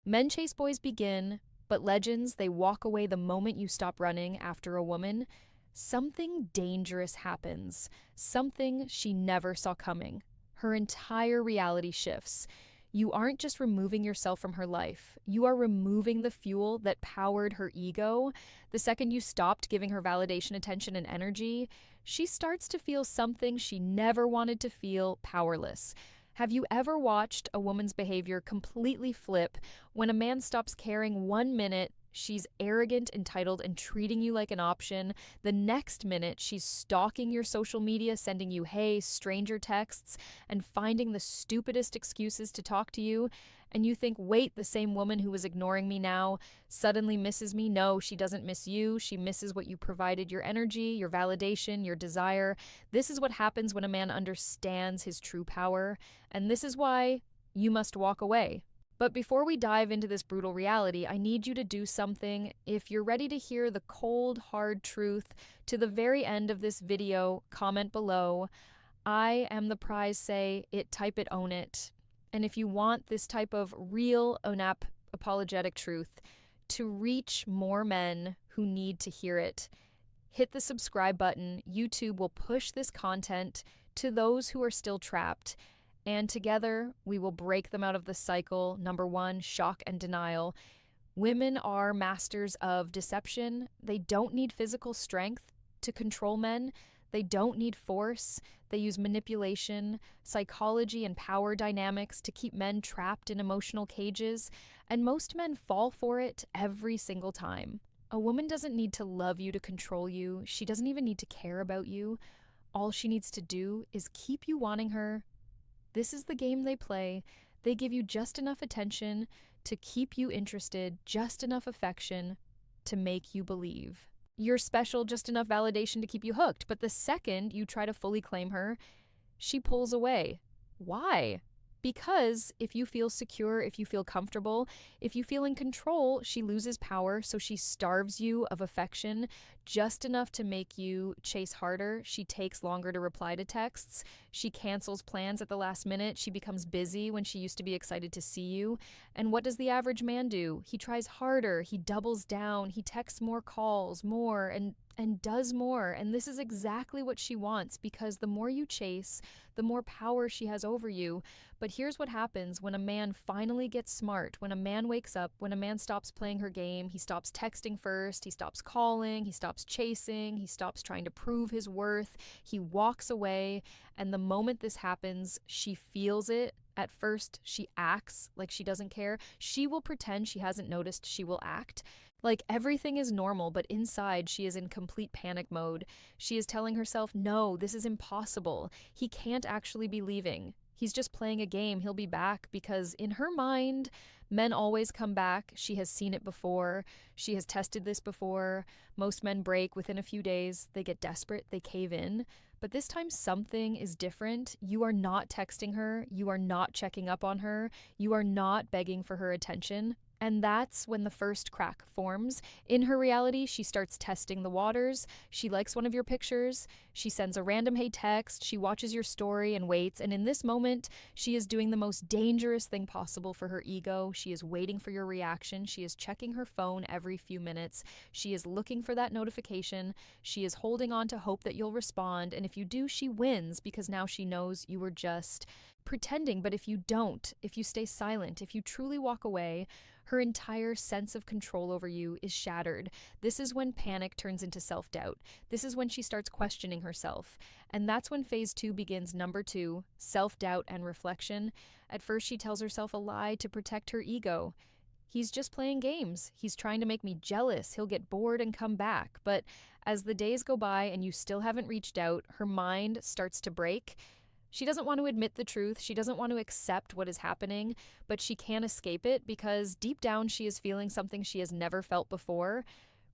Men chase boys begin, but legends, they walk away the moment you stop running after a woman. Something dangerous happens, something she never saw coming. Her entire reality shifts. You aren't just removing yourself from her life, you are removing the fuel that powered her ego. The second you stopped giving her validation, attention, and energy, she starts to feel something she never wanted to feel: powerless. Have you ever watched a woman's behavior completely flip when a man stops caring 1 minute? She's arrogant, entitled, and treating you like an option. The next minute, she's stalking your social media, sending you hey, stranger texts, and finding the stupidest excuses to talk to you. And you think, wait, the same woman who was ignoring me now suddenly misses me? No, she doesn't miss you. She misses what you provided: your energy, your validation, your desire. This is what happens when a man understands his true power. And this is why you must walk away. But before we dive into this brutal reality, I need you to do something. If you're ready to hear the cold, hard truth to the very end of this video, comment below. I am the prize, say it, type it, own it. And if you want this type of real, unapologetic truth to reach more men who need to hear it, hit the subscribe button. YouTube will push this content to those who are still trapped. And together, we will break them out of the cycle. Number one, shock and denial. Women are masters of deception. They don't need physical strength to control men. They don't need force. They use manipulation, psychology, and power dynamics to keep men trapped in emotional cages. And most men fall for it every single time. A woman doesn't need to love you to control you. She doesn't even need to care about you. All she needs to do is keep you wanting her. This is the game they play. They give you just enough attention to keep you interested, just enough affection to make you believe you're special, just enough validation to keep you hooked. But the second you try to fully claim her, she pulls away. Why? Because if you feel secure, if you feel comfortable, if you feel in control, she loses power, so she starves you of affection just enough to make you chase harder. She takes longer to reply to texts. She cancels plans at the last minute. She becomes busy when she used to be excited to see you. And what does the average man do? He tries harder. He doubles down. He texts more, calls more, and does more. And this is exactly what she wants, because the more you chase, the more power she has over you. But here's what happens when a man finally gets smart, when a man wakes up, when a man stops playing her game, he stops texting first, he stops calling, he stops chasing, he stops trying to prove his worth, he walks away. And the moment this happens, she feels it. At first, she acts like she doesn't care. She will pretend she hasn't noticed. She will act like everything is normal, but inside she is in complete panic mode. She is telling herself, no, this is impossible. He can't actually be leaving. He's just playing a game. He'll be back, because in her mind, men always come back. She has seen it before. She has tested this before. Most men break within a few days. They get desperate. They cave in. But this time something is different. You are not texting her. You are not checking up on her. You are not begging for her attention. And that's when the first crack forms. In her reality, she starts testing the waters. She likes one of your pictures. She sends a random hey text. She watches your story and waits. And in this moment, she is doing the most dangerous thing possible for her ego. She is waiting for your reaction. She is checking her phone every few minutes. She is looking for that notification. She is holding on to hope that you'll respond. And if you do, she wins, because now she knows you were just pretending. But if you don't, if you stay silent, if you truly walk away, her entire sense of control over you is shattered. This is when panic turns into self-doubt. This is when she starts questioning herself. And that's when phase 2 begins. Number 2, self-doubt and reflection. At first, she tells herself a lie to protect her ego. He's just playing games. He's trying to make me jealous. He'll get bored and come back. But as the days go by and you still haven't reached out, her mind starts to break. She doesn't want to admit the truth. She doesn't want to accept what is happening, but she can't escape it, because deep down she is feeling something she has never felt before.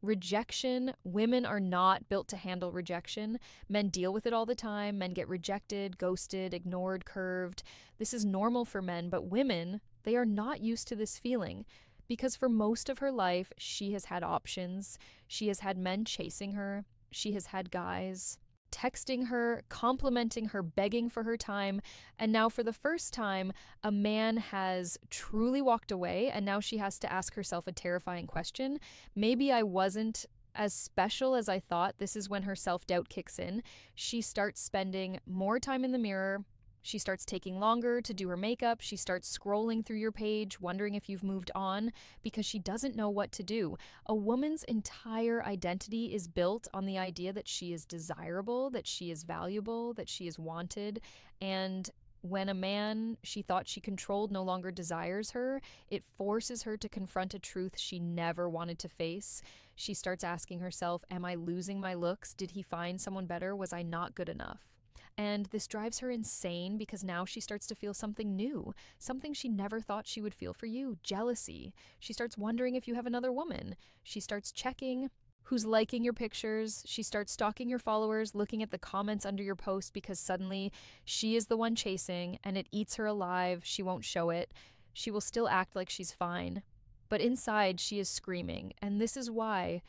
Rejection. Women are not built to handle rejection. Men deal with it all the time. Men get rejected, ghosted, ignored, curved. This is normal for men, but women, they are not used to this feeling, because for most of her life, she has had options. She has had men chasing her. She has had guys. texting her, complimenting her, begging for her time. And now, for the first time, a man has truly walked away. And now she has to ask herself a terrifying question. Maybe I wasn't as special as I thought. This is when her self doubt kicks in. She starts spending more time in the mirror. She starts taking longer to do her makeup. She starts scrolling through your page, wondering if you've moved on, because she doesn't know what to do. A woman's entire identity is built on the idea that she is desirable, that she is valuable, that she is wanted. And when a man she thought she controlled no longer desires her, it forces her to confront a truth she never wanted to face. She starts asking herself, am I losing my looks? Did he find someone better? Was I not good enough? And this drives her insane because now she starts to feel something new, something she never thought she would feel for you: jealousy. She starts wondering if you have another woman. She starts checking who's liking your pictures. She starts stalking your followers, looking at the comments under your post because suddenly she is the one chasing and it eats her alive. She won't show it. She will still act like she's fine. But inside, she is screaming. And this is why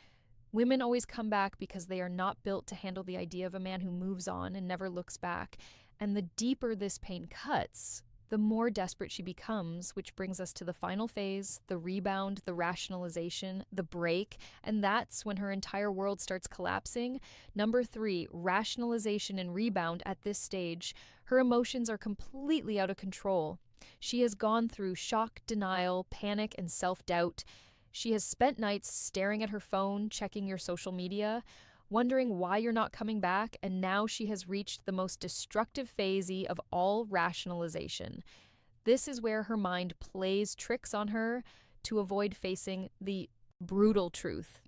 women always come back, because they are not built to handle the idea of a man who moves on and never looks back. And the deeper this pain cuts, the more desperate she becomes, which brings us to the final phase, the rebound, the rationalization, the break, and that's when her entire world starts collapsing. Number 3, rationalization and rebound. At this stage, her emotions are completely out of control. She has gone through shock, denial, panic, and self-doubt. She has spent nights staring at her phone, checking your social media, wondering why you're not coming back, and now she has reached the most destructive phase of all rationalization. This is where her mind plays tricks on her to avoid facing the brutal truth.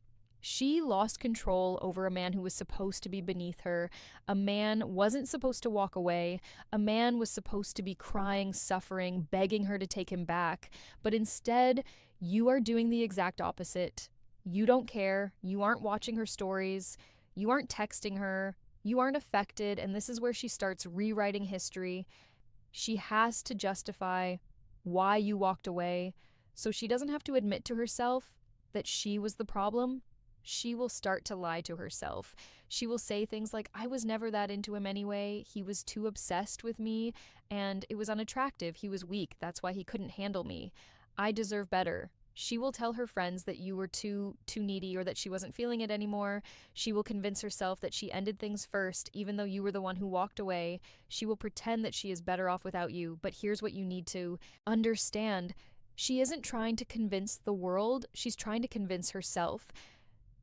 She lost control over a man who was supposed to be beneath her. A man wasn't supposed to walk away. A man was supposed to be crying, suffering, begging her to take him back. But instead, you are doing the exact opposite. You don't care. You aren't watching her stories. You aren't texting her. You aren't affected. And this is where she starts rewriting history. She has to justify why you walked away, so she doesn't have to admit to herself that she was the problem. She will start to lie to herself. She will say things like, I was never that into him anyway. He was too obsessed with me, and it was unattractive. He was weak. That's why he couldn't handle me. I deserve better. She will tell her friends that you were too needy, or that she wasn't feeling it anymore. She will convince herself that she ended things first, even though you were the one who walked away. She will pretend that she is better off without you. But here's what you need to understand. She isn't trying to convince the world. She's trying to convince herself.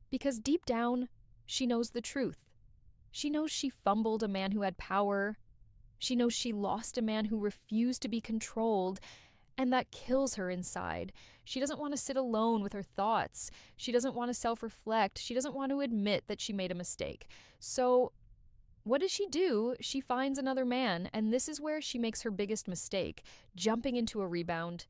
Because deep down, she knows the truth. She knows she fumbled a man who had power. She knows she lost a man who refused to be controlled, and that kills her inside. She doesn't want to sit alone with her thoughts. She doesn't want to self-reflect. She doesn't want to admit that she made a mistake. So what does she do? She finds another man, and this is where she makes her biggest mistake, jumping into a rebound.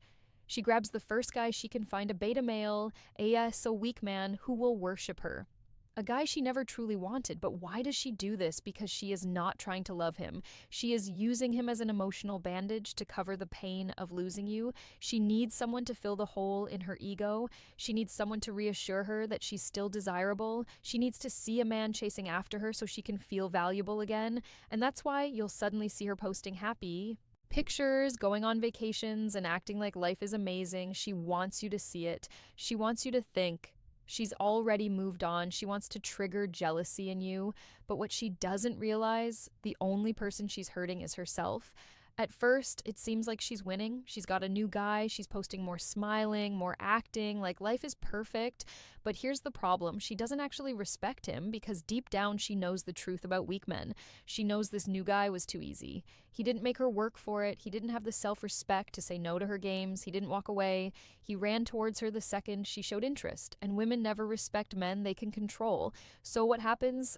She grabs the first guy she can find, a beta male, a weak man who will worship her. A guy she never truly wanted. But why does she do this? Because she is not trying to love him. She is using him as an emotional bandage to cover the pain of losing you. She needs someone to fill the hole in her ego. She needs someone to reassure her that she's still desirable. She needs to see a man chasing after her so she can feel valuable again. And that's why you'll suddenly see her posting happy pictures, going on vacations, and acting like life is amazing. She wants you to see it. She wants you to think she's already moved on. She wants to trigger jealousy in you. But what she doesn't realize, the only person she's hurting is herself. At first, it seems like she's winning. She's got a new guy. She's posting more smiling, more acting, like life is perfect. But here's the problem. She doesn't actually respect him because deep down she knows the truth about weak men. She knows this new guy was too easy. He didn't make her work for it. He didn't have the self-respect to say no to her games. He didn't walk away. He ran towards her the second she showed interest. And women never respect men they can control. So what happens?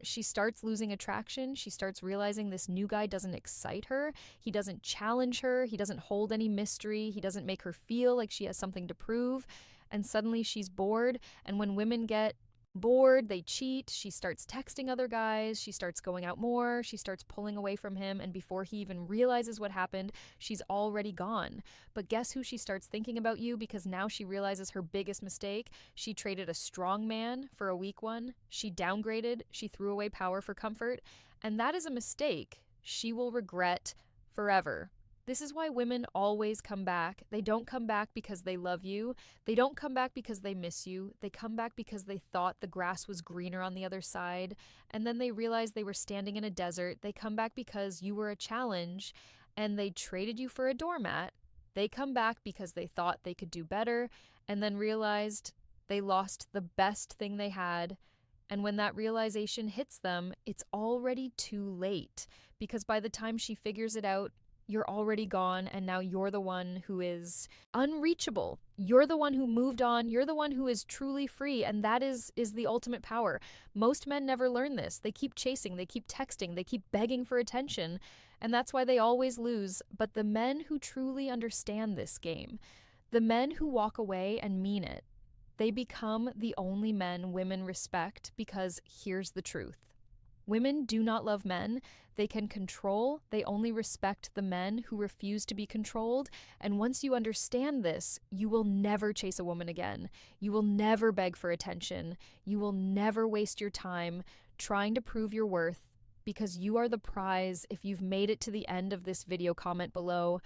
She starts losing attraction. She starts realizing this new guy doesn't excite her. He doesn't challenge her. He doesn't hold any mystery. He doesn't make her feel like she has something to prove. And suddenly she's bored. And when women get bored, they cheat, she starts texting other guys, she starts going out more, she starts pulling away from him, and before he even realizes what happened, she's already gone. But guess who she starts thinking about you because now she realizes her biggest mistake? She traded a strong man for a weak one, she downgraded, she threw away power for comfort, and that is a mistake she will regret forever. This is why women always come back. They don't come back because they love you. They don't come back because they miss you. They come back because they thought the grass was greener on the other side, and then they realized they were standing in a desert. They come back because you were a challenge, and they traded you for a doormat. They come back because they thought they could do better, and then realized they lost the best thing they had. And when that realization hits them, it's already too late, because by the time she figures it out, you're already gone, and now you're the one who is unreachable. You're the one who moved on. You're the one who is truly free, and that is the ultimate power. Most men never learn this. They keep chasing, they keep texting, they keep begging for attention, and that's why they always lose. But the men who truly understand this game, the men who walk away and mean it, they become the only men women respect, because here's the truth. Women do not love men they can control. They only respect the men who refuse to be controlled. And once you understand this, you will never chase a woman again. You will never beg for attention. You will never waste your time trying to prove your worth, because you are the prize. If you've made it to the end of this video, comment below.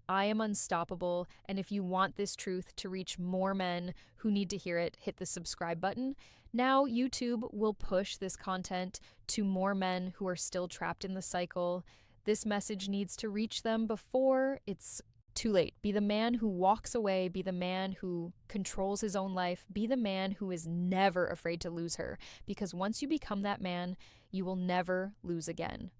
I am unstoppable, and if you want this truth to reach more men who need to hear it, hit the subscribe button. Now YouTube will push this content to more men who are still trapped in the cycle. This message needs to reach them before it's too late. Be the man who walks away, be the man who controls his own life, be the man who is never afraid to lose her, because once you become that man, you will never lose again.